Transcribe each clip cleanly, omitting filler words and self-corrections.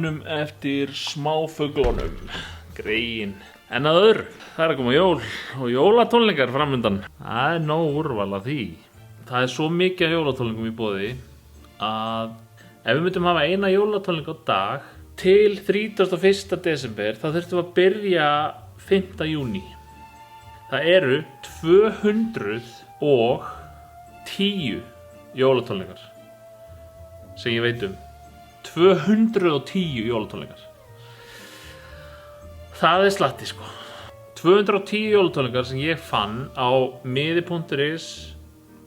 Munum eftir smáfuglunum. Greyin. En að öðru, það að koma jól og jólatónleikar framundan. Það nóg úrval af því. Það svo mikið af jólatónleikum í boði að ef við myndum hafa eina jólatónleik á dag til 31. desember þá þurftum við að byrja 5. júní. Það eru 210 jólatónleikar sem ég veit 210 jólatónleikar. Það slatti sko. 210 jólatónleikar sem ég fann á miði.is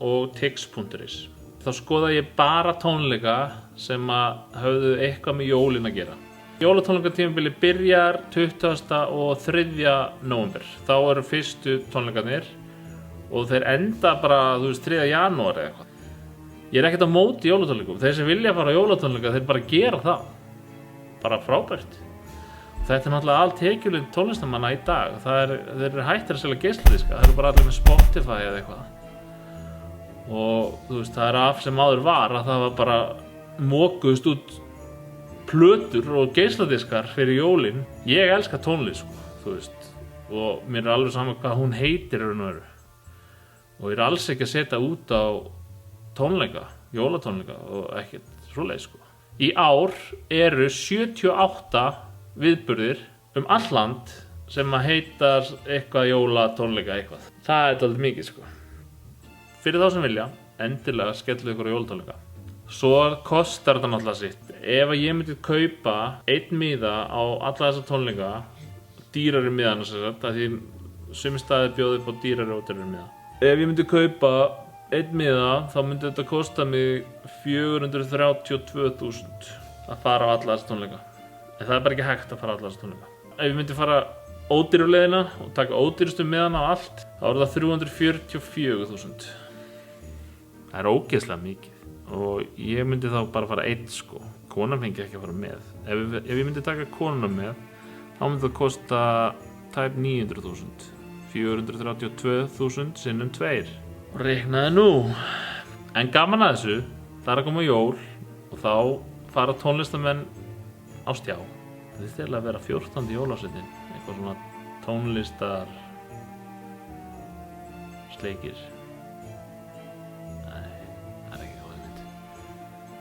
og tix.is. Þá skoðaði ég bara tónleika sem að höfðu eitthvað með jólin að gera. Jólatónleikatímabili byrjar 20. og 3. nóvember. Þá eru fyrstu tónleikarnir og þeir enda bara, 3. janúar eða eitthvað. Ég ekkert á móti jólatónleikum. Þeir sem vilja fara á jólatónleika, þeir bara gera það. Bara frábært. Þetta náttúrulega allt tekjuleg tónlistamanna í dag. Þeir eru hættir að selja geisladiska. Þeir eru bara allir með Spotify eða eitthvað. Og það af sem áður var að það var bara mokuðust út plötur og geisladiskar fyrir jólin. Ég elska tónlist og mér alveg saman hvað hún heitir og ég alls ekki að setja út á tónleika, jólatónleika og ekkert svoleiðis Í ár eru 78 viðburðir all land sem að heitar eitthvað jólatónleika eitthvað. Það dálítið mikið Fyrir þá sem vilja, endilega skellu ykkur á jólatónleika. Svo kostar þetta náttúrulega sitt. Ef ég myndi kaupa einn miða á alla þessa tónleika, dýrari miðana því sumir staðir bjóða upp á dýrari og dýrari miða. Ef ég myndi kaupa einn miða, þá myndi þetta kosta mig 432.000 að fara á alla þessa tónleika. En það bara ekki hægt að fara á alla þessa tónleika. Ef ég myndi fara ódýru leiðina og taka ódýrustu miðana á allt, þá er það 344.000. Það ógeðslega mikið. Og ég myndi þá bara fara einn Konan fengi ekki að fara með. Ef ég myndi taka konuna með, þá myndi það kosta tæp 900.000. 432.000 sinnum 2. Reiknaði nú. En gaman að þessu, það að koma jól og þá fara tónlistamenn á stjá. Það þyrfti að vera 14. jólasveinninn. Eitthvað svona tónlistar sleikir.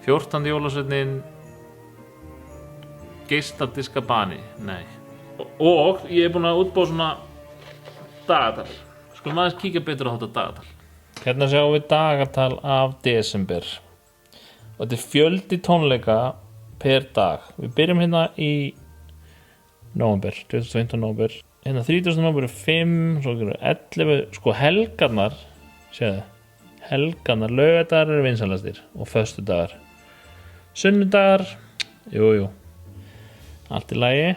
14. jólasveinninn geisladiska bani. Nei. Og ég búinn að útbúa svona dagatal. Skulum aðeins kíkja betur á þetta dagatal. Hérna sjáum við dagatal af desember. Og þetta fjöldi tónleika per dag. Við byrjum hérna í nóvember, 25. nóvember. Hérna 30. nóvember 5, svo 11, helgarnar, sjáðu. Helgarnar, laugardagar eru vinsælastir og föstudagar. Sunnudagar, jú, allt í lagi.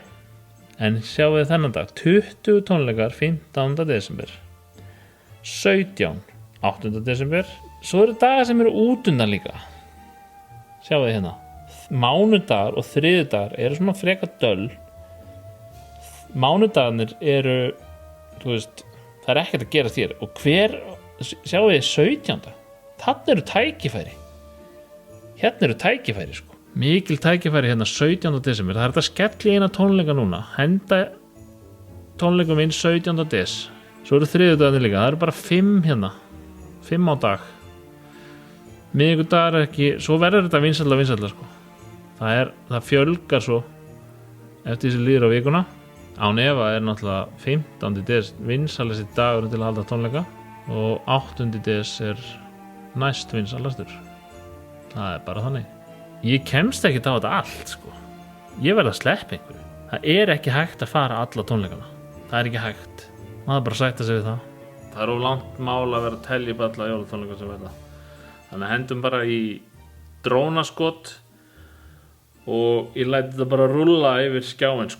En sjáum við þennan dag, 20 tónleikar 15. desember, 17, 8. desember. Svo eru dagar sem eru út undan líka. Sjáum við hérna, mánudagar og þriðjudagar eru svona frekar döll. Mánudagarnir eru, það er ekkert að gera þér. Og sjáum við 17. Þarna eru tækifæri. Hérna eru tækifæri Mikil tækifæri hérna 17. desember. Það er þetta skell í eina tónleika núna. Henda tónleikum inn 17. des. Svo eru þriðjudagarnir líka. Það eru bara 5 hérna. 5 á dag. Miðvikudagar ekki. Svo verður þetta vinsælla Það fjölgar svo eftir þessi líður á vikuna. Án efa er náttúrulega 15. des vinsælasti dagurinn til að halda tónleika og 8. des er næst vinsælastur. Það er bara þannig. Ég kemst ekki á þetta allt Ég verð að sleppa einhverju. Það er ekki hægt að fara alla tónleikana. Það er ekki hægt. Maður bara sætta sig við það. Það er of langt mál að vera að telja upp alla jólatónleika sem verða. Þannig að hendum bara í drónaskot og ég læti þetta bara rúlla yfir skjáinn